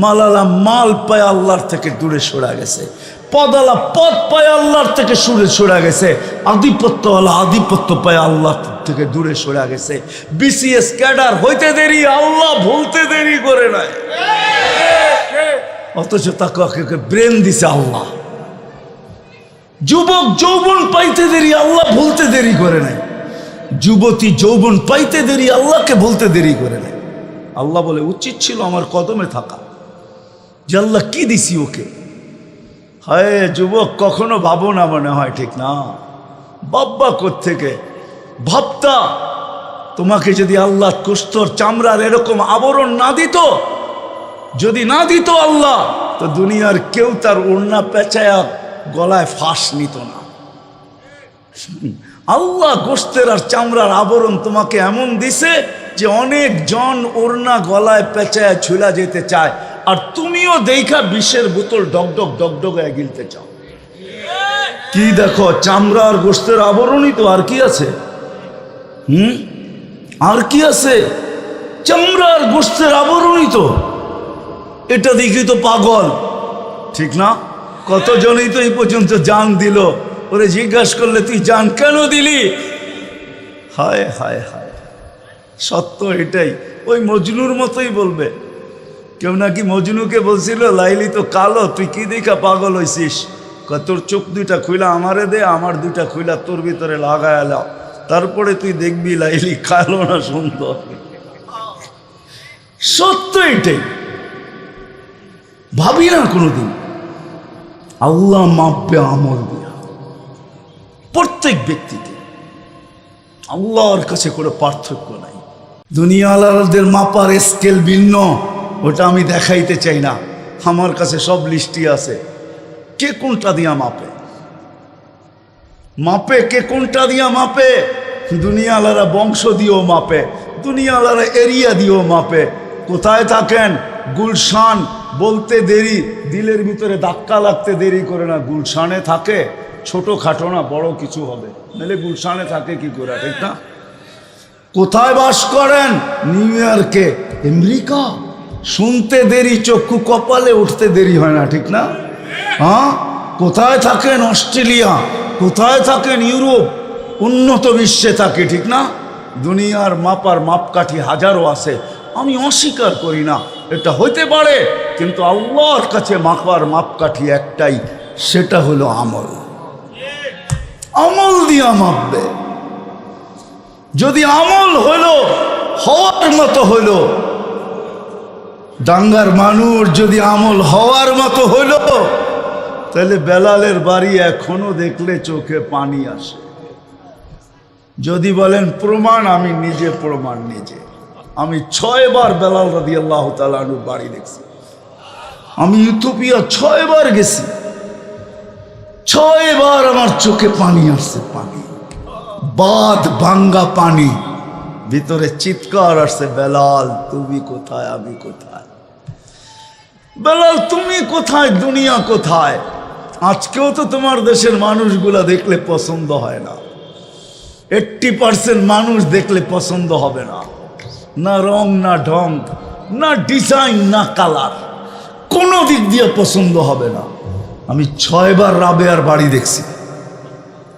মালালা মাল পায় আল্লাহর থেকে দূরে সরা গেছে, পদালা পদ পায় আল্লাহর থেকে সরা গেছে, আধিপত্যওয়ালা আধিপত্য পায় আল্লাহ থেকে দূরে সরা গেছে। বিসিএস ক্যাডার হইতে দেরি, আল্লাহ ভুলতে দেরি করে নাই, অথচ তাকে ব্রেন দিছে আল্লাহ। যুবক যৌবন পাইতে দেরি, আল্লাহ ভুলতে দেরি করে নাই। যুবতী যৌবন পাইতে দেরি, আল্লাহকে ভুলতে দেরি করে নাই। আল্লাহ বলে উচিত ছিল আমার কদমে থাকা, যে আল্লাহ কি দিছি ওকে। হায় যুবক, কখনো ভাবো না মনে হয়, ঠিক না? বাব্বা কোত্থেকে ভাবতা তোমাকে যদি আল্লাহ কুস্তর চামড়ার এরকম আবরণ না দিত, যদি না দিত আল্লাহ, তো দুনিয়ার কেউ তার ওড়না পেঁচায়া গলায় ফাঁস নিত না। আল্লাহ গোস্তের আর চামড়ার আবরণ তোমাকে এমন দিছে যে অনেক জন ওড়না গলায় পেঁচায়া ঝুলা যেতে চায়, আর তুমিও দেখা বিষের বোতল ডগডগ ডগডগায় গিলতে চাও। কি দেখো, চামড়া আর গোস্তের আবরণই তো, আর কি আছে? আর কি আছে? চামড়া আর গোস্তের আবরণই তো। এটা দেখি তো পাগল, ঠিক না? কতজনই তো এই পর্যন্ত জান দিল, ওরে জিজ্ঞাসা করলে তুই জান কেন দিলি? হায় হায় হায়, সত্য এটাই। ওই মজনুর মতোই বলবে। কেউ নাকি মজনুকে বলছিল, লাইলি তো কালো, তুই কি দেখা পাগল হইছিস? তোর চোখ দুইটা খুইলা আমারে দে, আমার দুইটা খুইলা তোর ভিতরে লাগায় আলাও, তারপরে তুই দেখবি লাইলি কালো না সুন্দর। সত্য এটাই। ভাবি না কোনোদিন আল্লাহ মাপবে আমল দিয়া প্রত্যেক ব্যক্তিকে। আল্লাহর কাছে কোনো পার্থক্য নাই। দুনিয়াওয়ালাদের মাপার স্কেল ভিন্ন, ওটা আমি দেখাইতে চাই না। আমার কাছে সব লিস্টই আছে। কে কোনটা দিয়া মাপে, মাপে কে কোনটা দিয়া মাপে? দুনিয়াওয়ালারা বংশ দিয়েও মাপে, দুনিয়াওয়ালারা এরিয়া দিয়েও মাপে। কোথায় থাকেন? গুলশান বলতে দেরি, দিলের ভিতরে ধাক্কা লাগতে দেরি করে না। গুলশানে থাকে, ছোট খাটো না, বড় কিছু হবে, নাহলে গুলশানে থাকে কি করে, ঠিক না? কোথায় বাস করেন? নিউ ইয়র্কে, আমেরিকা। শুনতে দেরি, চক্ষু কপালে উঠতে দেরি হয় না, ঠিক না? হ্যাঁ। কোথায় থাকেন? অস্ট্রেলিয়া। কোথায় থাকেন? ইউরোপ। উন্নত বিশ্বে থাকে, ঠিক না? দুনিয়ার মাপার মাপকাঠি হাজারো আছে, আমি অস্বীকার করি না, এটা হইতে পারে। কিন্তু আল্লাহর কাছে মাপার মাপকাঠি একটাই, সেটা হলো আমল। আমল দিয়া মাপবে। যদি আমল হইল হওয়ার মতো হইল, দাঙ্গার মানুষ যদি আমল হওয়ার মতো হইল, তাহলে বেলালের বাড়ি এখনো দেখলে চোখে পানি আসে। যদি বলেন প্রমাণ, আমি নিজে প্রমাণ, নিজে। আমি 6 বার বেলাল রাদিয়াল্লাহু তাআলা আনহু বাড়ি দেখছি। আমি ইথিওপিয়া 6 বার গেছি, 6 বার আমার চোখে পানি আসছে। পানি, বাদ ভাঙ্গা পানি, ভিতরে চিৎকার আসছে, বেলাল তুমি কোথায়, আমি কোথায়? বেলাল তুমি কোথায়, দুনিয়া কোথায়? আজকেও তো তোমার দেশের মানুষগুলা দেখলে পছন্দ হয় না। 80% মানুষ দেখলে পছন্দ হবে না, না রং, না ঢং, না ডিজাইন, না কালার, কোনো দিক দিয়ে পছন্দ হবে না। আমি 6 বার রাবেয়ার বাড়ি দেখছি,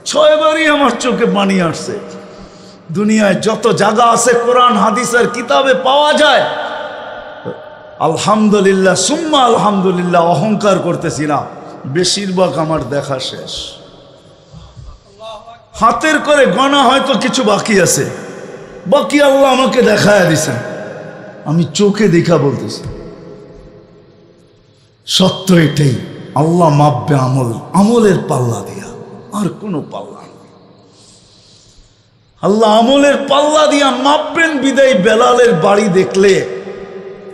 6 বারই আমার চোখে পানি আসছে। দুনিয়ায় যত জায়গা আছে কোরআন হাদিসের কিতাবে পাওয়া যায়, আলহামদুলিল্লাহ সুম্মা আলহামদুলিল্লাহ, অহংকার করতেছি না, বেশিরভাগ আমার দেখা শেষ। হাতের করে গণা হয়তো কিছু বাকি আছে, বাকি আল্লাহ আমাকে দেখায় দিছেন, আমি চোখে দেখা বলতেছি। সত্য এটাই, আল্লাহ মাপবে আমল, আমলের পাল্লা দিয়া, আর কোনো পাল্লা না। আল্লাহ আমলের পাল্লা দিয়া মাপবেন বিদায় বেলালের বাড়ি দেখলে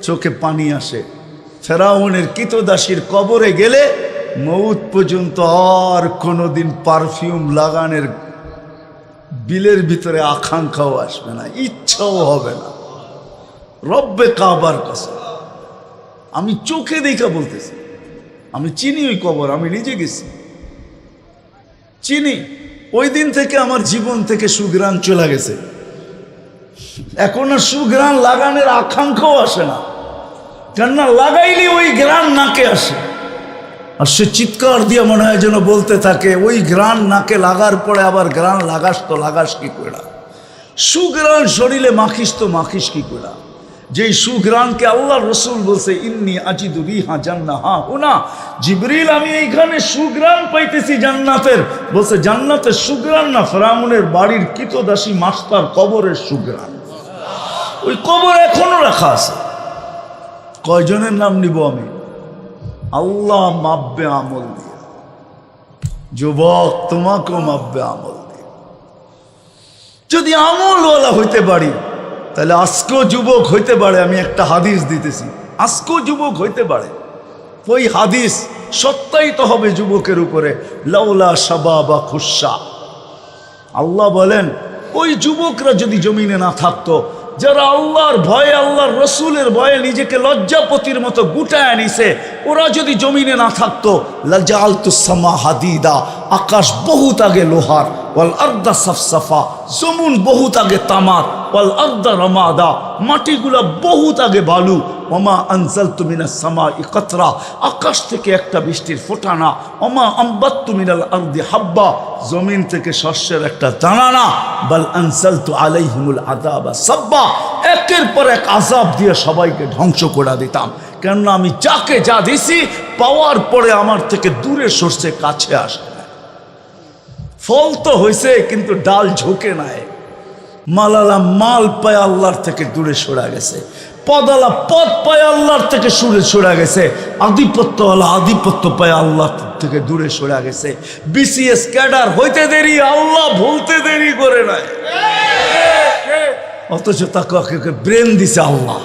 চোখে পানি আসে। ফেরাউনের কিতদাসীর কবরে গেলে মউত পর্যন্ত আর কোনোদিন পারফিউম লাগানোর বিলের ভিতরে আকাঙ্ক্ষাও আসবে না, ইচ্ছাও হবে না। রব্বে কাবার কসম, আমি চোখে দেখা বলতেছি। আমি চিনি ওই কবর, আমি নিজে গেছি, চিনি। ওই দিন থেকে আমার জীবন থেকে সুঘ্রাণ চলে গেছে। এখন আর সুঘ্রাণ লাগানোর আকাঙ্ক্ষাও আসে না। কেননা লাগাইলে ওই ঘ্রাণ নাকে আসে, আর সে চিৎকার দিয়ে মনে হয় যেন বলতে থাকে ওই ঘ্রাণ নাকে লাগার পরে আবার ঘ্রাণ লাগাস তো লাগাস কি করে, সুঘ্রাণ শরীরে মাখিস তো মাখিস কি করে। যেই সুঘ্রাণকে আল্লাহ রসুল বলছে ইন্নী আজিদু রিহা জান্নাহ হা হুনা, জিবরিল আমি এইখানে সুঘ্রাণ পাইতেছি জান্নাতের। বলছে জান্নাতের সুঘ্রাণ না, ফিরআউনের বাড়ির কৃতদাসী মাস্টার কবরের সুঘ্রাণ। ওই কবর এখনো রাখা আছে। কয়জনের নাম নিব আমি? আল্লাহ মাপবে আমল দিয়ে। যুবক তোমাকেও মাপবে আমল দিয়ে। যদি আমলওয়ালা হইতে পারি তাহলে আজকেও যুবক হইতে পারে। আমি একটা হাদিস দিতেছি, আজকেও যুবক হইতে পারে। ওই হাদিস সত্যায়িত হবে যুবকের উপরে। লাউলা শাবাবা খুশা, আল্লাহ বলেন ওই যুবকরা যদি জমিনে না থাকতো, যারা আল্লাহর ভয়ে আল্লাহর রসুলের ভয়ে নিজেকে লজ্জাপতির মতো গুটায় নিছে, ওরা যদি জমিনে না থাকতো, লাজালতুস সামা হাদিদা, আকাশ বহুত আগে লোহার, ওয়াল আরদা সাফসাফা, জমিন বহুত আগে তামার, ওয়াল আরদা রামাদা, মাটিগুলা বহুত আগে বালু, ওমা আনজালতু মিনাস সামাই কাতরা, আকাশ থেকে একটা বৃষ্টির ফোঁটা না, ওমা আম্বাততু মিনাল আরদি হাব্বা, জমিন থেকে শস্যের একটা দানা না, বাল আনজালতু আলাইহিমুল আযাবা সাব্বা, একের পর এক আযাব দিয়ে সবাইকে ধ্বংস করে দিতাম। কেননা আমি যাকে যা দিছি পাওয়ার পরে আমার থেকে দূরে সরছে, কাছে আসে না। ফল তো হয়েছে কিন্তু ডাল ঝোঁকে নাই। মালালা মাল পায় আল্লাহর থেকে দূরে সরে গেছে, পদালা পদ পায় আল্লাহর থেকে সরে গেছে, আধিপত্যওয়ালা আধিপত্য পায় আল্লাহ থেকে দূরে সরে গেছে। বিসিএস ক্যাডার হইতে দেরি, আল্লাহ ভুলতে দেরি করে নাই। অথচ তাকে ব্রেন দিছে আল্লাহ।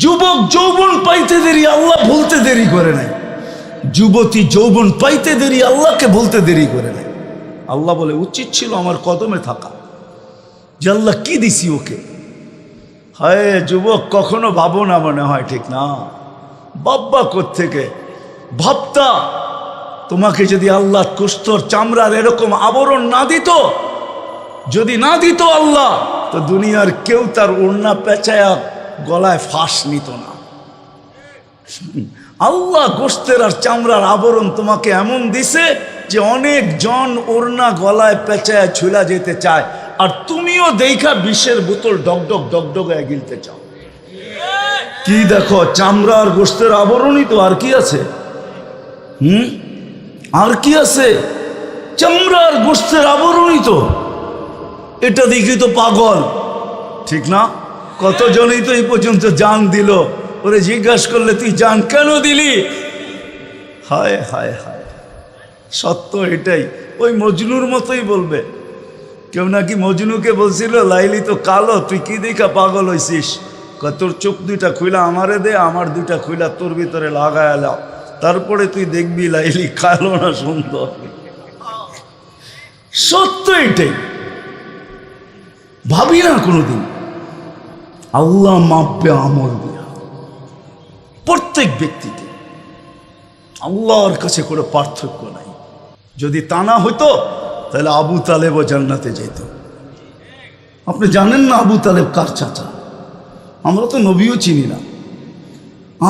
যুবক যৌবন পাইতে দেরি, আল্লাহ ভুলতে দেরি করে নাই। যুবতী যৌবন পাইতে দেরি, আল্লাহকে বলতে দেরি করে নাই। আল্লাহ বলে উচিত ছিল আমার কদমে থাকা, যে আল্লাহ কি দিছি ওকে। হায় যুবক, কখনো ভাবো না মনে হয়, ঠিক না? বাব্বা কোত্থেকে ভাবতা তোমাকে যদি আল্লাহ কুস্তর চামড়ার এরকম আবরণ না দিত, যদি না দিত আল্লাহ, তো দুনিয়ার কেউ তার ওড়না পেঁচায়া গলায় ফাঁস নিত না। আল্লাহ গোস্তের আর চামড়ার আবরণ তোমাকে এমন দিছে যে অনেক জন ওড়না গলায় পেঁচায় ঝুলা যেতে চায়, আর তুমিও দেখা বিষের বোতল ডগডগ ডগডগায় গিলতে চাও। কি দেখো, চামড়া আর গোস্তের আবরণই তো, আর কি আছে? আর কি আছে? চামড়া আর গোস্তের আবরণই তো। এটা দেখি তো পাগল, ঠিক না? কতজনই তো এই পর্যন্ত জান দিল। ওরে জিজ্ঞাসা করলে তুই জান কেন দিলি? হায় হায় হায়, সত্য এটাই। ওই মজনুর মতোই বলবে। কেউ নাকি মজনুকে বলছিল, লাইলি তো কালো, তুই কি দেখা পাগল হইছিস? তোর চোখ দুইটা খুইলা আমারে দে, আমার দুইটা খুইলা তোর ভিতরে লাগায় লাও, তারপরে তুই দেখবি লাইলি কালো না সুন্দর। সত্য এটাই। ভাবি না কোনোদিন আল্লাহ মাপবে আমল দিয়া প্রত্যেক ব্যক্তিকে। আল্লাহর কাছে কোনো পার্থক্য নাই। যদি তা না হইতো তাহলে আবু তালেবও জান্নাতে যেত। আপনি জানেন না আবু তালেব কার চাচা? আমরা তো নবীও চিনি না।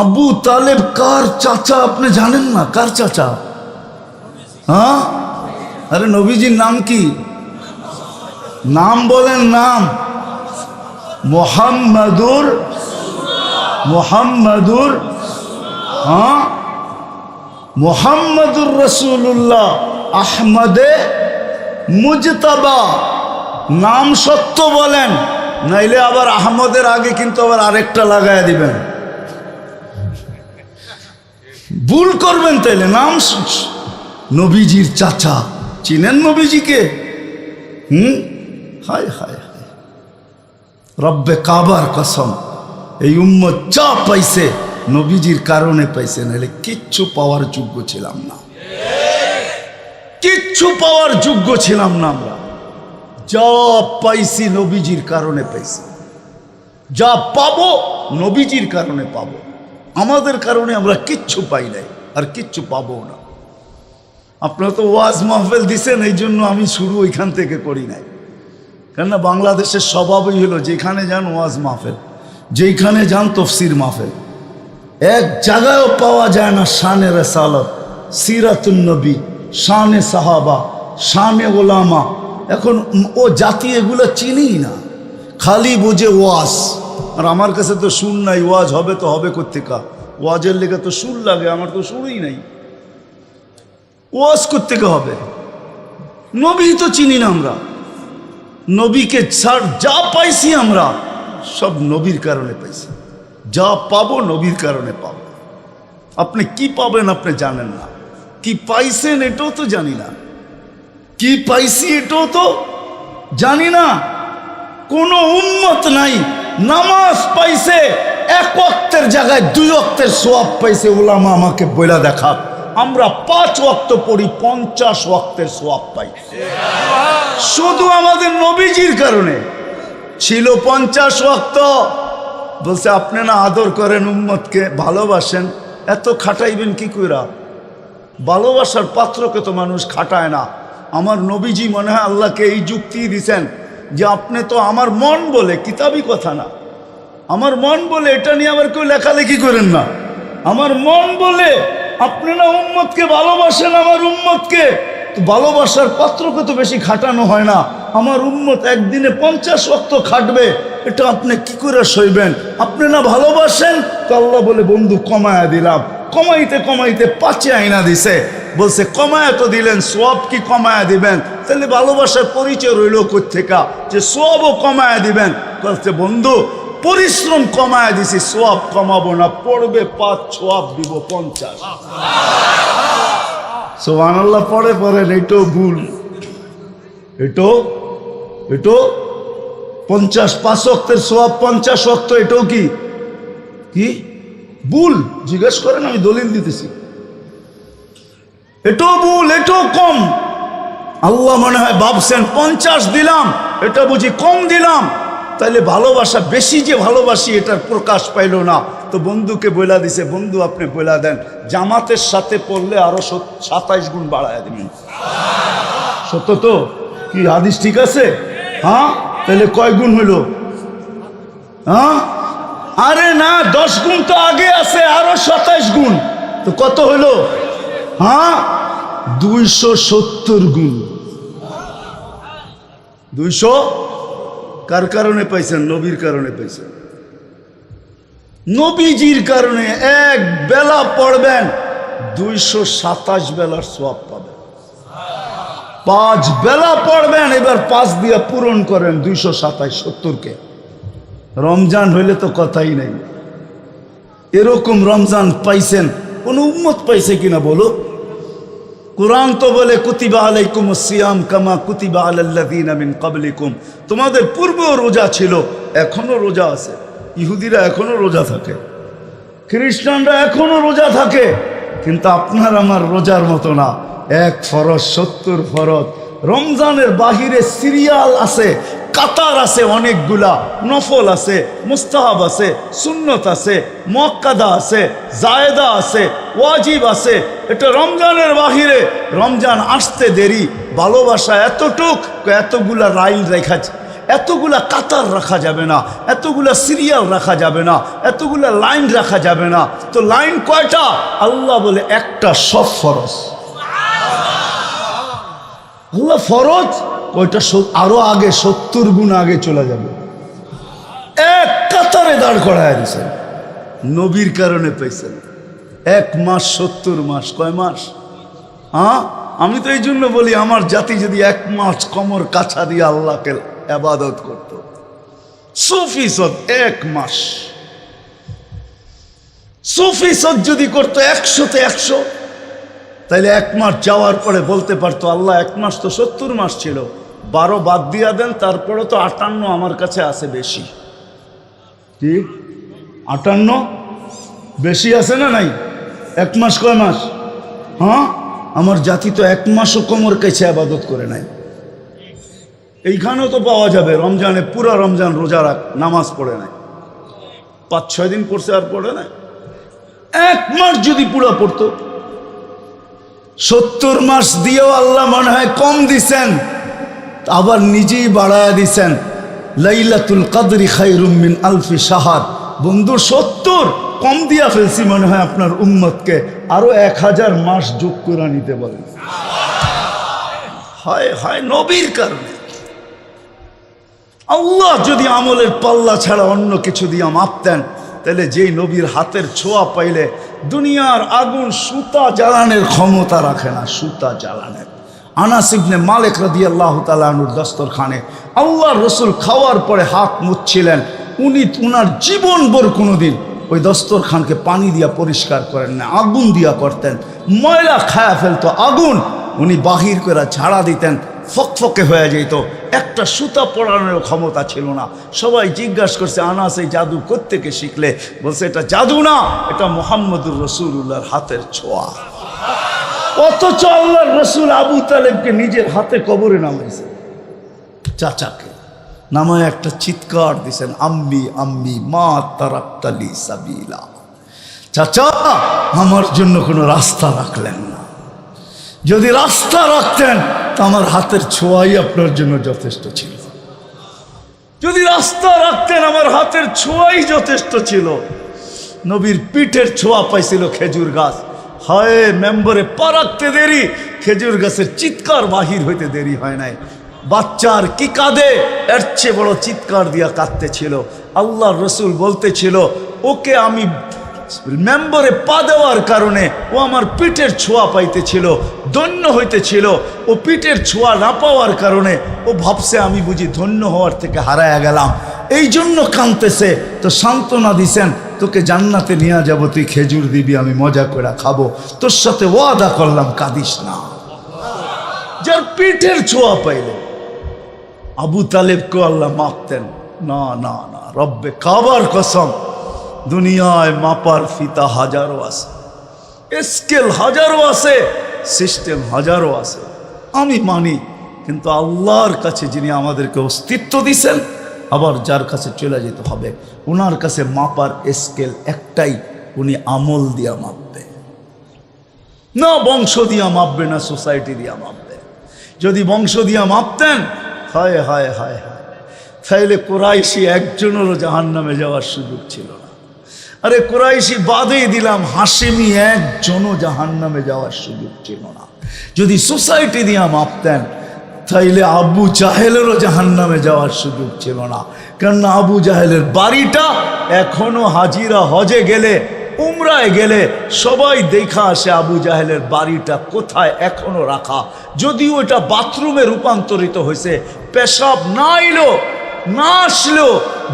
আবু তালেব কার চাচা আপনি জানেন না? কার চাচা? হ্যাঁ, আরে নবীজির নাম কি? নাম বলেন, নাম মোহাম্মদুর হ্যাঁ মোহাম্মদুর রসুল্লাহ আহমদে মুজতাবা। নাম সত্য বলেন, নাইলে আবার আহমদের আগে কিন্তু আবার আরেকটা লাগায় দিবেন, ভুল করবেন। তাইলে নাম নবীজির চাচা। চিনেন নবীজিকে? হায় হায় হায়, রব্বে কাবার কসম, এই উম্মত যা পাইছে নবীজির কারণে পাইছে, নাহলে কিচ্ছু পাওয়ার যোগ্য ছিলাম না। কিচ্ছু পাওয়ার যোগ্য ছিলাম না আমরা। যা পাইছি নবীজির কারণে পাইছি, যা পাবো নবীজির কারণে পাবো। আমাদের কারণে আমরা কিচ্ছু পাই নাই, আর কিচ্ছু পাবো না। আপনারা তো ওয়াজ মাহফিল দিছেন, এই জন্য আমি শুরু ওইখান থেকে করি নাই। কেননা বাংলাদেশের স্বভাবই হলো যেখানে যান ওয়াজ মাহফিল। যেখানে যান তফসির মাহফিল, এক জায়গায়ও পাওয়া যায় না শানে রিসালাত, সিরাতুন নবী, শানে সাহাবা, শানে ওলামা। এখন ও জাতি এগুলো চিনিই না, খালি বুঝে ওয়াজ। আর আমার কাছে তো সুর নাই, ওয়াজ হবে তো হবে কোত্থেকা? ওয়াজের লেগে তো সুর লাগে, আমার তো সুরই নাই, ওয়াজ কোত্থেকে হবে? নবী তো চিনি না আমরা, নবীকে ছাড় যা পাইছি আমরা সব নবীর কারণে পাইছি, যা পাবো নবীর কারণে পাবো। আপনি কি পাবেন আপনি জানেন না, কি পাইছেন এটাও তো জানি না, কি পাইছি এটাও তো জানি না। কোনো উম্মত নাই নামাজ পাইছে এক ওয়াক্তের জায়গায় 2 ওয়াক্তের সওয়াব পাইছে, ওলামা আমাকে বইলা দেখা। আমরা 5 ওয়াক্ত পড়ি, 50 ওয়াক্তের সওয়াব পাই, শুধু আমাদের নবীজির কারণে। ছিল 50 ওয়াক্ত, বলছে আপনি না আদর করেন উম্মতকে, ভালোবাসেন, এত খাটাইবেন কি কইরা? ভালোবাসার পাত্রকে তো মানুষ খাটায় না। আমার নবীজি মনে হয় আল্লাহকে এই যুক্তি দিছেন যে আপনি তো আমার মন বলে, কিতাবি কথা না, আমার মন বলে, এটা নিয়ে আবার কেউ লেখালেখি করেন না। আমার মন বলে আপনি না উম্মতকে ভালোবাসেন, আমার উম্মতকে তো ভালোবাসার পাত্রকে তো বেশি খাটানো হয় না। আমার উম্মত একদিনে 50 ওয়াক্ত খাটবে, এটা আপনি কি করে সইবেন? আপনি না ভালোবাসেন, তো আল্লাহ বলে বন্ধু কমায়া দিলাম। কমাইতে কমাইতে 5 আইনা দিছে, বলছে কমায়া তো দিলেন, সওয়াব কি কমায়া দিবেন? তাহলে ভালোবাসার পরিচয় রইল কোত্থেকা যে সওয়াবও কমায়া দিবেন? বলছে বন্ধু পরিশ্রম কমায়া দিছি, সওয়াব কমাবো না, পড়বে 5, সওয়াব দিব 50। সুবহানাল্লাহ পড়ে পড়েন, এটাও ভুল, এটাও 50 5 ওয়াক্তের সওয়াব 50 ওয়াক্ত, এটাও কি কি ভুল? জিজ্ঞেস করেন, আমি দলিল দিতেছি। এটাও ভুল, এটাও কম। আল্লাহ মনে হয় ভাবছেন 50 দিলাম, এটা বুঝি কম দিলাম, তাইলে ভালোবাসা বেশি যে ভালোবাসি এটার প্রকাশ পাইল না। তো বন্ধুকে বইলা দিছে, বন্ধু আপনি বইলা দেন জামাতের সাথে পড়লে আরো 27 গুণ বাড়ায় দিবেন। সত্য তো? কি হাদিস ঠিক আছে? হ্যাঁ, তাহলে কয় গুণ হইল? হ্যাঁ, আরে না, 10 গুণ তো আগে আছে, আরো 27 গুণ, তো কত হইল? হ্যাঁ, 270 গুণ। 200 কার কারণে পাইছেন? নবীর কারণে পাইছেন। নবীজির কারণে এক বেলা পড়বেন 227 বেলার সওয়াব পাবেন। 5 বেলা পড়বেন, এবার 5 দিয়ে পূরণ করেন 227, 70কে। রমজান হইলে তো কথাই নাই। এরকম রমজান পাইছেন কোন উম্মত পাইছে কিনা বলো? কুরআন তো বলে কুতিবা আলাইকুমুস সিয়াম কামা কুতিবা আলাল্লাযিনা মিন ক্বাবলিকুম। তোমাদের পূর্বেও রোজা ছিল, এখনো রোজা আছে। ইহুদিরা এখনো রোজা থাকে, খ্রিস্টানরা এখনো রোজা থাকে, কিন্তু আপনার আমার রোজার মতো না। 1 ফরজ 70 ফরজ। রমজানের বাহিরে সিরিয়াল আছে, কাতার আছে, অনেকগুলা নফল আছে, মুস্তাহাব আছে, সুন্নত আছে, মুআক্কাদা আছে, জায়েদা আছে, ওয়াজিব আছে। এটা রমজানের বাহিরে। রমজান আসতে দেরি, ভালোবাসা এতটুক, এতগুলা লাইন রেখা, এতগুলা কাতার রাখা যাবে না, এতগুলা সিরিয়াল রাখা যাবে না, এতগুলা লাইন রাখা যাবে না। তো লাইন কয়টা? আল্লাহ বলে একটা, সব ফরজ। আল্লাহ ফরজ কয়টা? আরো আগে 70 গুণ আগে চলে যাবে। এক কাতারে দাঁড় করায় দিয়েছেন, নবীর কারণে পেয়েছেন। 1 মাস 70 মাস, কয় মাস? হ্যাঁ, আমি তো এই জন্য বলি আমার জাতি যদি 1 মাস কোমর কাছা দিয়ে আল্লাহকে ইবাদত করত, সুফিসত 1 মাস, সুফিসত যদি করতো 100-তে 100, তাইলে 1 মাস যাওয়ার পরে বলতে পারতো আল্লাহ 1 মাস তো 70 মাস ছিল, 12 বাদ দিয়া দেন, তারপরে তো 58 আমার কাছে আছে বেশি। কি 58 বেশি আছে না নাই? 1 মাস কয় মাস? হ্যাঁ, আমার জাতি তো 1 মাসও কোমর কাছে ইবাদত করে নাই। এইখানেও তো পাওয়া যাবে রমজানে পুরা রমজান রোজা রাখ, নামাজ পড়ে নাই, 5-6 দিন পড়ছে আর পড়ে নাই। 1 মাস যদি পুরা পড়তো, 70 মাস দিয়েও আল্লাহ মনে হয় কম দিছেন, আবার নিজেই বাড়ায়া দিছেন। লাইলাতুল কদরি খায়রুম মিন আলফি শাহর, বন্ধু 70 কম দিয়া ফেলছি মনে হয় আপনার উম্মতকে, আরো 1000 মাস যোগ করে নিতে বলেন। হায় হায়, নবীর কারণে। আল্লাহ যদি আমলের পাল্লা ছাড়া অন্য কিছু দিয়ে মাপতেন, তাহলে যেই নবীর হাতের ছোঁয়া পাইলে দুনিয়ার আগুন সুতা জ্বালানোর ক্ষমতা রাখে না, সুতা জ্বালানোর। আনাস ইবনে মালিক রাদিয়াল্লাহু তাআলা আনহুর দস্তরখানে আল্লাহর রাসূল খাওয়ার পরে হাত মুছছিলেন, উনি উনার জীবনভর কোনোদিন ওই দস্তরখানকে পানি দিয়া পরিষ্কার করেন না, আগুন দিয়া করতেন। ময়লা খায়া ফেলতো আগুন, উনি বাহির করে ঝাড়া দিতেন, ফকফকে হয়ে যেত, একটা সুতা পড়ানোর ক্ষমতা ছিল না। সবাই জিজ্ঞাসা করছে, আনাস এই জাদু কোত্থেকে শিখলে? বলছে এটা জাদু না, এটা মুহাম্মদুর রাসূলুল্লাহর হাতের ছোঁয়া। অথচ আল্লাহর রাসূল আবু তালেবকে নিজের হাতে কবরে নামাইছে, চাচাকে নামায় একটা চিৎকার দিছেন, আম্মি আম্মি মা তারাক্তালি সাবিলা। চাচা, আমার জন্য কোনো রাস্তা রাখলেন না। যদি রাস্তা রাখতেন তো আমার হাতের ছোঁয়াই আপনার জন্য যথেষ্ট ছিল। যদি রাস্তা রাখতেন আমার হাতের ছোঁয়াই যথেষ্ট ছিল। নবীর পিঠের ছোঁয়া পাইছিল খেজুর গাছ। হায়, মেম্বরে পা রাখতে দেরি, খেজুর গাছের চিৎকার বাহির হইতে দেরি হয় নাই। বাচ্চার কি কাঁদে, এর চেয়ে বড় চিৎকার দিয়া কাঁদতেছিল। আল্লাহর রাসূল বলতেছিল, ওকে আমি মেম্বরে পা দেওয়ার কারণে ও আমার পিঠের ছোঁয়া পাইতেছিল, ধন্য হইতেছিল। ও পিঠের ছোঁয়া না পাওয়ার কারণে ও ভাবছে আমি বুঝি ধন্য হওয়ার থেকে হারায়া গেলাম, এই জন্য কাঁদতেছে। তো সান্ত্বনা দিছেন, তোকে জান্নাতে নিয়ে যাব, তুই খেজুর দিবি, আমি মজা করে খাবো, তোর সাথে ওয়াদা করলাম, কাঁদিস না। যার পিঠের ছোঁয়া পাইলে আবু তালেবকে আল্লাহ মাপতেন না। না না, রব্বে কাবার কসম, দুনিয়ায় মাপার ফিতা হাজারো আছে, স্কেল হাজারো আছে, সিস্টেম হাজারো আছে, আমি মানি। কিন্তু আল্লাহর কাছে যিনি আমাদেরকে অস্তিত্ব দিছেন, আবার যার কাছে চলে যেতে হবে, ওনার কাছে মাপার স্কেল একটাই, উনি আমল দিয়া মাপবে না, বংশ দিয়া মাপবে না, সোসাইটি দিয়া মাপবে। যদি বংশ দিয়া মাপতেন, হায় হায় হায় হায়, তাইলে কুরাইশি একজনেরও জাহান্নামে যাওয়ার সুযোগ ছিল না। আরে কুরাইশি বাদেই দিলাম, হাশেমি একজনও জাহান্নামে যাওয়ার সুযোগ ছিল না। যদি সোসাইটি দিয়া মাপতেন, তাইলে আবু জাহেলেরও জাহান্নামে যাওয়ার সুযোগ ছিল না। কেননা আবু জাহেলের বাড়িটা এখনো হাজিরা হজে গেলে, উমরায় গেলে সবাই দেখা আসে আবু জাহেলের বাড়িটা কোথায় এখনো রাখা। যদিও এটা বাথরুমে রূপান্তরিত হয়েছে, পেশাব না এলো না আসলেও,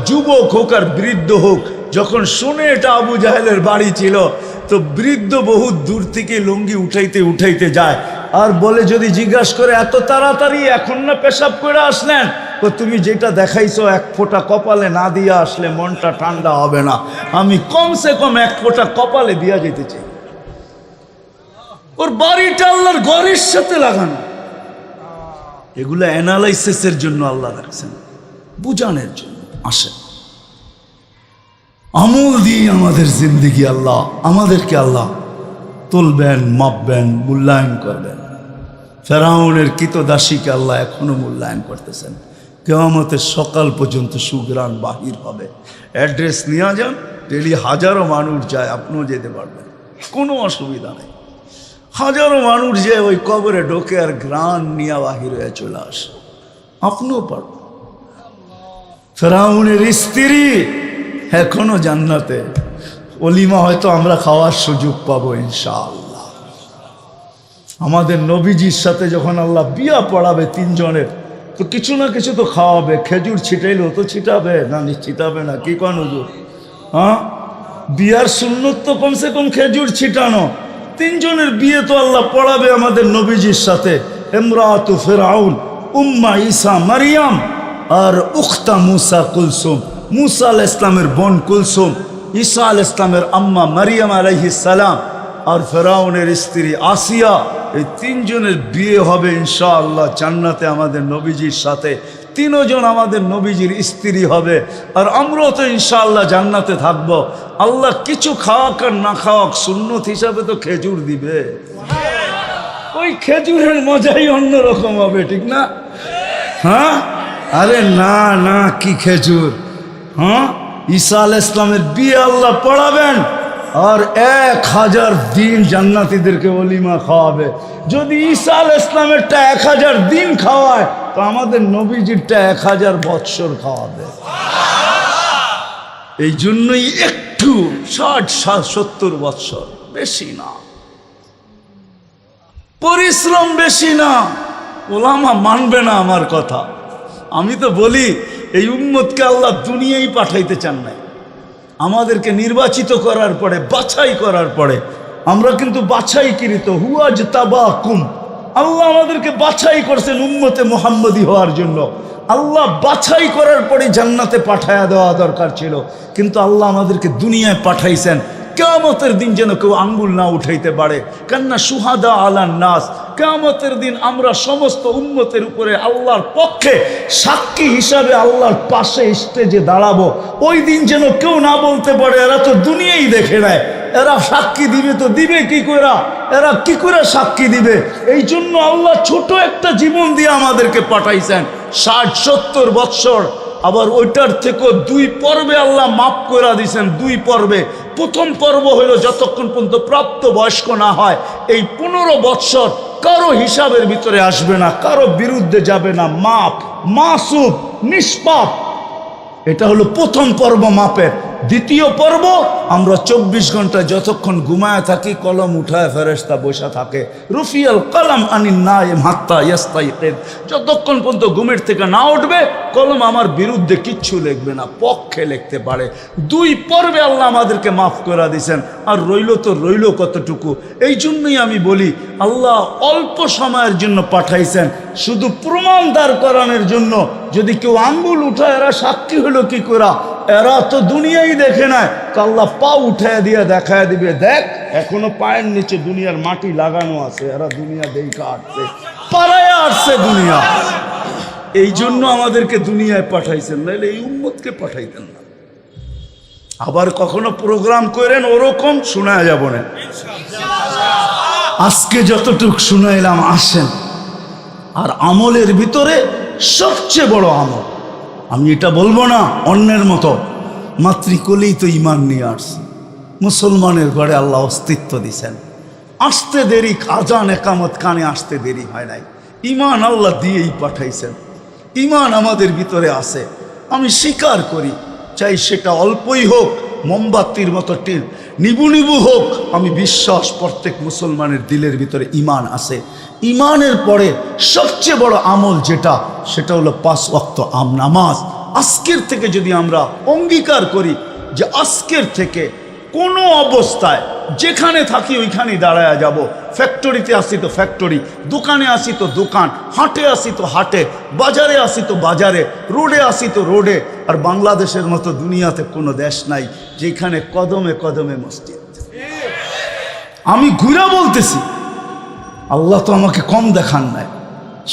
যুবক হোক আর বৃদ্ধ হোক, যখন শুনে এটা আবু জাহেলের বাড়ি ছিল, তো বৃদ্ধ বহুত দূর থেকে লুঙ্গি উঠাইতে উঠাইতে যায়, আর বলে, যদি জিজ্ঞাসা করে এত তাড়াতাড়ি এখন না পেশাব করে আসলেন, তো তুমি যেটা দেখাইছো এক ফোঁটা কপালে না দিয়া আসলে মনটা ঠান্ডা হবে না, আমি কমসে কম এক ফোঁটা কপালে দিয়া যেতে চাই। ওর বাড়িটা আল্লাহর ঘরের সাথে লাগানো। এগুলো অ্যানালাইসিসের জন্য আল্লাহ রাখছেন, বুঝানোর জন্য। আসেন, আমল দিয়ে আমাদের জিন্দিগি আল্লাহ আমাদেরকে আল্লাহ তুলবেন, মাপবেন, মূল্যায়ন করবেন। ফেরাউনের কৃতদাসীকে আল্লাহ এখনো মূল্যায়ন করতেছেন। কিয়ামতের সকাল পর্যন্ত সুগ্রাণ বাহির হবে। অ্যাড্রেস নিয়ে যান, ডেলি হাজারো মানুষ যায়, আপনিও যেতে পারবেন, কোনো অসুবিধা নেই। হাজারো মানুষ যে ওই কবরে ঢোকে আর গ্রাণ নিয়ে বাহির হয়ে চলে আসে, আপনিও পারবেন। ফেরাউনের স্ত্রী এখনো জান্নাতে, অলিমা হয়তো আমরা খাওয়ার সুযোগ পাবো ইনশাআল্লাহ। আমাদের নবীজির সাথে যখন আল্লাহ বিয়া পড়াবে তিনজনের, তো কিছু না কিছু তো খাওয়াবে। খেজুর ছিটাইলেও তো ছিটাবে না, ছিটাবে না? কি কোন হুজুর? হ্যাঁ, বিয়ার সুন্নত তো কমসে কম খেজুর ছিটানো। তিনজনের বিয়ে তো আল্লাহ পড়াবে আমাদের নবীজির সাথে। ইমরাতু ফিরআউন, উম্মা ঈসা মারিয়াম, আর উখতা মুসা কুলসুম। মুসা আলাইহিস সালামের বোন কুলসুম, ঈসা আলাইহিস সালামের আম্মা মারিয়াম আলাইহিস সালাম, আর ফেরাউনের স্ত্রী আসিয়া। এই তিনজনের বিয়ে হবে ইনশাআল্লাহ জান্নাতে আমাদের নবীজির সাথে। তিনজন আমাদের নবীজির স্ত্রী হবে, আর আমরাও তো ইনশাআল্লাহ জান্নাতে থাকবো। আল্লাহ কিছু খাওয়াক আর না খাওয়াক, সুন্নত হিসাবে তো খেজুর দিবে। ওই খেজুরের মজাই অন্যরকম হবে, ঠিক না? হ্যাঁ, আরে না না, কি খেজুর? হ্যাঁ, ঈসা আলাইহিস সালামের বিয়ে আল্লাহ পড়াবেন, আর 1000 দিন জান্নাতীদেরকে ওলিমা খাওয়াবে। যদি ঈসা আলাইহিস সালামেরটা 1000 দিন খাওয়ায়, তো আমাদের নবীজিরটা 1000 বৎসর খাওয়াবে। এই জন্যই একটু 60-70 বৎসর, বেশি না, পরিশ্রম বেশি না। ওলামা মানবে না আমার কথা। আমি তো বলি এই উম্মতকে আল্লাহ দুনিয়ায় পাঠাইতে চান নাই, আমাদেরকে নির্বাচিত করার পরে, বাছাই করার পরে, আমরা কিন্তু বাছাইকৃত, হুয়াজ তাবাকুম, আল্লাহ আমাদেরকে বাছাই করছেন উম্মতে মুহাম্মদী হওয়ার জন্য। আল্লাহ বাছাই করার পরে জান্নাতে পাঠায়া দেওয়া দরকার ছিল, কিন্তু আল্লাহ আমাদেরকে দুনিয়ায় পাঠাইছেন কিয়ামতের দিন যেন কেউ আঙ্গুল না উঠাইতে পারে। কান্না সুহাদা আলান নাস, কিয়ামতের দিন আমরা সমস্ত উম্মতের উপরে আল্লাহর পক্ষে সাক্ষী হিসাবে আল্লাহর পাশে স্টেজে দাঁড়াবো। ওই দিন যেন কেউ না বলতে পারে এরা তো দুনিয়াই দেখে নেয়, এরা সাক্ষী দিবে তো দিবে কি করে, এরা কি করে সাক্ষী দিবে। এই জন্য আল্লাহ ছোট একটা জীবন দিয়ে আমাদেরকে পাঠাইছেন 60-70 বৎসর। আবার ওইটার থেকেও 2 পর্বে আল্লাহ মাফ করে দিয়েছেন। 2 পর্বে, প্রথম পর্ব হলো যতক্ষণ পর্যন্ত প্রাপ্ত বয়স্ক না হয়, এই 15 বৎসর কারো হিসাবের ভিতরে আসবে না, কারো বিরুদ্ধে যাবে না, মাপ, মাসুম, নিষ্পাপ। এটা হলো প্রথম পর্ব মাপের। দ্বিতীয় পর্ব, আমরা 24 ঘন্টা যতক্ষণ ঘুমায় থাকি, কলম উঠায় ফেরেশতা বসা থাকে, রুফিয়াল কলম আনিন নাইম হাত্তা ইয়াস্তাইকিদ, যতক্ষণ পর্যন্ত ঘুমের থেকে না উঠবে কলম আমার বিরুদ্ধে কিচ্ছু লিখবে না, পক্ষে লিখতে পারে। 2 পর্বে আল্লাহ আমাদেরকে মাফ করে দিয়েছেন, আর রইল তো রইল কতটুকু। এই জন্যই আমি বলি আল্লাহ অল্প সময়ের জন্য পাঠাইছেন, শুধু প্রমাণ দাঁড় করানোর জন্য। যদি কেউ আঙ্গুল উঠায় এরা সাক্ষী হলো কি করা, এরা তো দুনিয়াই দেখে নাই, আল্লাহ পা উঠায় দিয়ে দেখায় দিবে, দেখ এখনো পায়ের নিচে দুনিয়ার মাটি লাগানো আছে, এরা দুনিয়া দেখা আসছে, পাড়ায় আসছে দুনিয়া। এই জন্য আমাদেরকে দুনিয়ায় পাঠাইছেন, নাহলে এই উম্মতকে পাঠাইতেন না। আবার কখনো প্রোগ্রাম করেন ওরকম শোনা যাব না। আজকে যতটুকু শুনাইলাম, আসেন। আর আমলের ভিতরে সবচেয়ে বড় আমল, আমি এটা বলবো না অন্যের মতো, মাতৃকোলেই তো ইমান নিয়ে আসছে। মুসলমানের ঘরে আল্লাহ অস্তিত্ব দিছেন, আসতে দেরি, আজান একামত কানে আসতে দেরি হয় নাই। ইমান আল্লাহ দিয়েই পাঠাইছেন, ইমান আমাদের ভিতরে আছে। আমি স্বীকার করি, চাই সেটা অল্পই হোক, মোমবাতির মতো নিবু নিবু হোক, আমি বিশ্বাস প্রত্যেক মুসলমানের দিলের ভিতরে ইমান আছে। ইমানের পরে সবচেয়ে বড় আমল যেটা, সেটা হলো 5 ওয়াক্ত নামাজ। আজকের থেকে যদি আমরা অঙ্গীকার করি যে আজকের থেকে কোনো অবস্থায় যেখানে থাকি ওইখানেই দাঁড়ায় যাব, ফ্যাক্টরিতে আসি তো ফ্যাক্টরি, দোকানে আসি তো দোকান, হাটে আসি তো হাটে, বাজারে আসি তো বাজারে, রোডে আসি তো রোডে। আর বাংলাদেশের মতো দুনিয়াতে কোনো দেশ নাই যেখানে কদমে কদমে মসজিদ। আমি ঘুরা বলতেছি, আল্লাহ তো আমাকে কম দেখান নাই,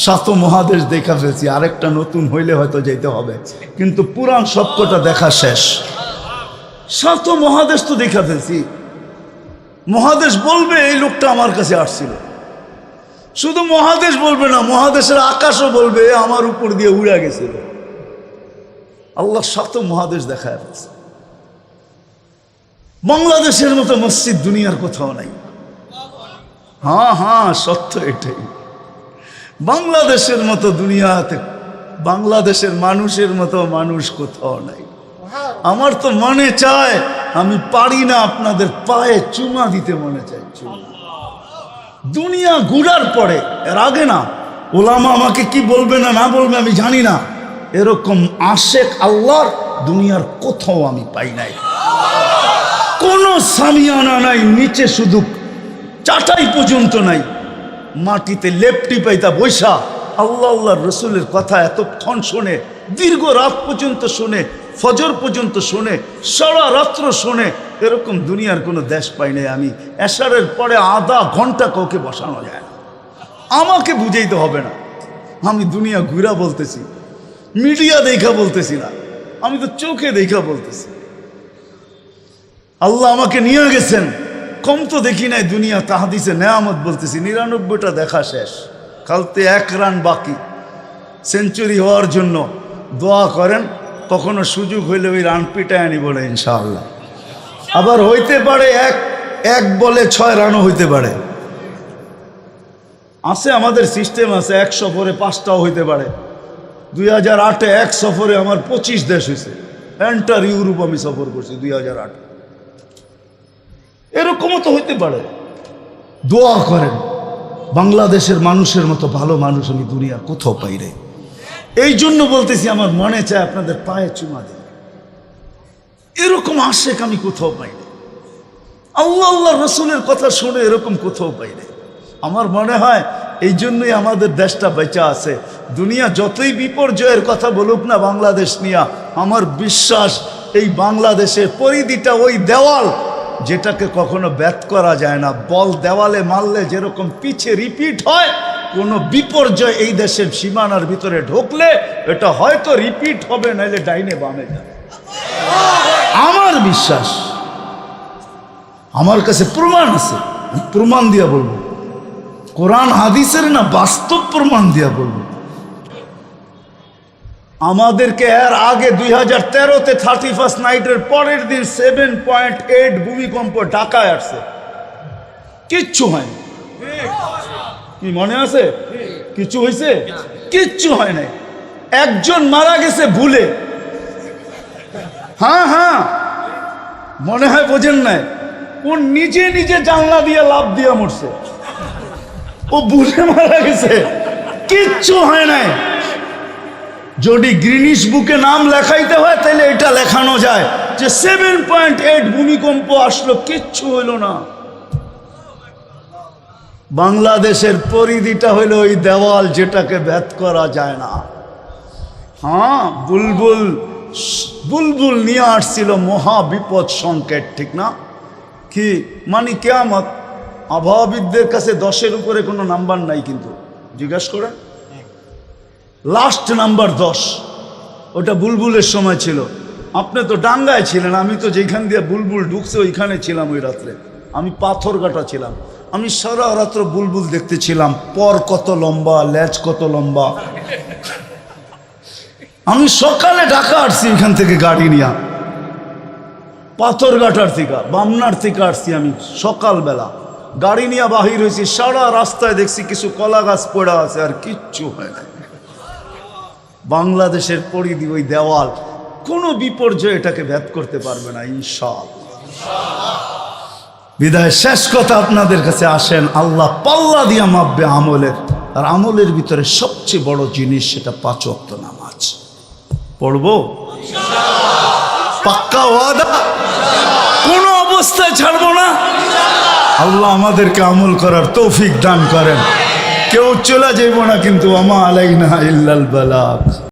7 মহাদেশ দেখা ফেলছি, আরেকটা নতুন হইলে হয়তো যেতে হবে, কিন্তু পুরান সবকটা দেখা শেষ। 7 মহাদেশ তো দেখা ফেলছি। মহাদেশ বলবে এই লোকটা আমার কাছে আসছিল, শুধু মহাদেশ বলবে না, মহাদেশের আকাশও বলবে আমার উপর দিয়ে উড়া গেছিল। আল্লাহ 7 মহাদেশ দেখায় ফেলছে। বাংলাদেশের মতো মসজিদ দুনিয়ার কোথাও নাই। হ্যাঁ সত্য এটাই, বাংলাদেশের মতো দুনিয়াতে, বাংলাদেশের মানুষের মতো মানুষ কোথাও নাই। আমার তো মনে চায়, আমি পারি না, আপনাদের পায়ে চুমা দিতে মনে চায়। দুনিয়া ঘুরার পরে, এর আগে না, ওলামা আমাকে কি বলবে না না বলবে আমি জানি না, এরকম আশেক আল্লাহর দুনিয়ার কোথাও আমি পাই নাই। কোনো সামিয়ানা নাই, নিচে শুধু চাটাই পর্যন্ত নাই, মাটিতে লেপটি পাইতা বৈশা আল্লাহ আল্লাহর রসুলের কথা এতক্ষণ শোনে, দীর্ঘ রাত পর্যন্ত শোনে, ফজর পর্যন্ত শোনে, সারা রাত্র শোনে। এরকম দুনিয়ার কোনো দেশ পাই নাই আমি। এশারের পরে আধা ঘন্টা কাউকে বসানো যায় না। আমাকে বুঝাইতে হবে না, আমি দুনিয়া ঘুরা বলতেছি, মিডিয়া দেখা বলতেছি না, আমি তো চোখে দেখা বলতেছি। আল্লাহ আমাকে নিয়ে গেছেন, কম তো দেখি নাই দুনিয়া, তাহাদিসে নেয়ামত বলতেছি। 99টা দেখা শেষ, কালতে 1 রান বাকি সেঞ্চুরি হওয়ার জন্য। দোয়া করেন কখনো সুযোগ হইলে ওই রান পিটায় আনি বলে ইনশাআল্লাহ। আবার হইতে পারে এক বলে 6 রানও হইতে পারে, আছে আমাদের সিস্টেম আছে। 1 সফরে 5টাও হইতে পারে। 2008-এ 1 সফরে আমার 25 দেশ হয়েছে, এন্টার ইউরোপ আমি সফর করছি 2008। এরকমও তো হইতে পারে। দোয়া করেন, বাংলাদেশের মানুষের মতো ভালো মানুষ আমি দুনিয়ার কোথাও পাই রে। এই জন্য বলতেছি, আমার মনে চায় আপনাদের পায়ে চুমা দিই। এরকম আশেক আমি কোথাও পাই না। আল্লাহ রসুলের কথা শুনে এরকম কোথাও পাই না। আমার মনে হয় এই জন্যই আমাদের দেশটা বেঁচে আছে। দুনিয়া যতই বিপর্যয়ের কথা বলুক না বাংলাদেশ নিয়ে, আমার বিশ্বাস এই বাংলাদেশের পরিধিটা ওই দেওয়াল যেটাকে কখনো ব্যথ করা যায় না। বল দেওয়ালে মারলে যেরকম পিছে রিপিট হয়, কোনো বিপর্যয় এই দেশের সীমানার ভিতরে ঢুকলে এটা হয়তো রিপিট হবে, নাইলে ডাইনে বামে যাবে। আমার বিশ্বাস, আমার কাছে প্রমাণ আছে, প্রমাণ দিয়া বলবো। কোরআন হাদিসের না, বাস্তব প্রমাণ দিয়া বলবো। আমাদেরকে এর আগে 2013-তে 31st নাইটের পরের দিন 7.8 ভূমিকম্প ঢাকায় আসছে, কিচ্ছু হয়নি। কি মনে আছে? কিছু হয়েছে? কিচ্ছু হয় নাই। একজন মারা গেছে ভুলে। হ্যাঁ, মনে হয় বোঝেন নাই, ও নিজে নিজে জানলা দিয়ে লাফ দিয়ে মরছে। ও ভুলে মারা গেছে, কিচ্ছু হয় নাই। যদি গ্রিনিশ বুকে নাম লেখাইতে হয় তাহলে এটা লেখানো যায় যে 7.8 ভূমিকম্প আসলো, কিচ্ছু হইল না। বাংলাদেশের পরিধিটা হইল ওই দেওয়াল যেটাকে ভেদ করা যায় না। হ্যাঁ, বুলবুল নিয়ে আসছিল মহা বিপদ সংকেত, ঠিক না? কি মানে কিয়ামত। আবহাওয়াবিদদের কাছে 10-এর উপরে কোনো নাম্বার নাই, কিন্তু জিজ্ঞাসা করেন, লাস্ট নাম্বার 10। ওটা বুলবুলের সময় ছিল। আপনি তো ডাঙ্গায় ছিলেন, আমি তো যেখান দিয়ে বুলবুল ঢুকছে ওইখানে ছিলাম। ওই রাত্রে আমি পাথরঘাটা ছিলাম। আমি সারা রাত্র বুলবুল দেখতেছিলাম, পর কত লম্বা, লেজ কত লম্বা। আমি সকালে ঢাকা আসছি এখান থেকে গাড়ি নিয়ে, পাথরঘাটার থেকে, বামনার থেকে আসছি আমি সকালবেলা গাড়ি নিয়ে বাহির হয়েছি। সারা রাস্তায় দেখছি কিছু কলা গাছ পড়া আছে, আর কিচ্ছু হয় না। বাংলাদেশের পরিধি ওই দেওয়াল, কোনো বিপর্যয় এটাকে ভেদ করতে পারবে না ইনশাআল্লাহ। বিদায় শেষ কথা আপনাদের কাছে, আসেন আল্লাহ পাল্লা দিয়া মাপবে আমলের। আর আমলের ভিতরে সবচেয়ে বড় জিনিস সেটা 5 ওয়াক্ত নামাজ পড়বো, পাক্কা ওয়াদা, কোনো অবস্থায় ছাড়বো না। আল্লাহ আমাদেরকে আমল করার তৌফিক দান করেন। কেউ চলে যাইব না, কিন্তু আমা আলাইনা ইল্লাল বালাগ।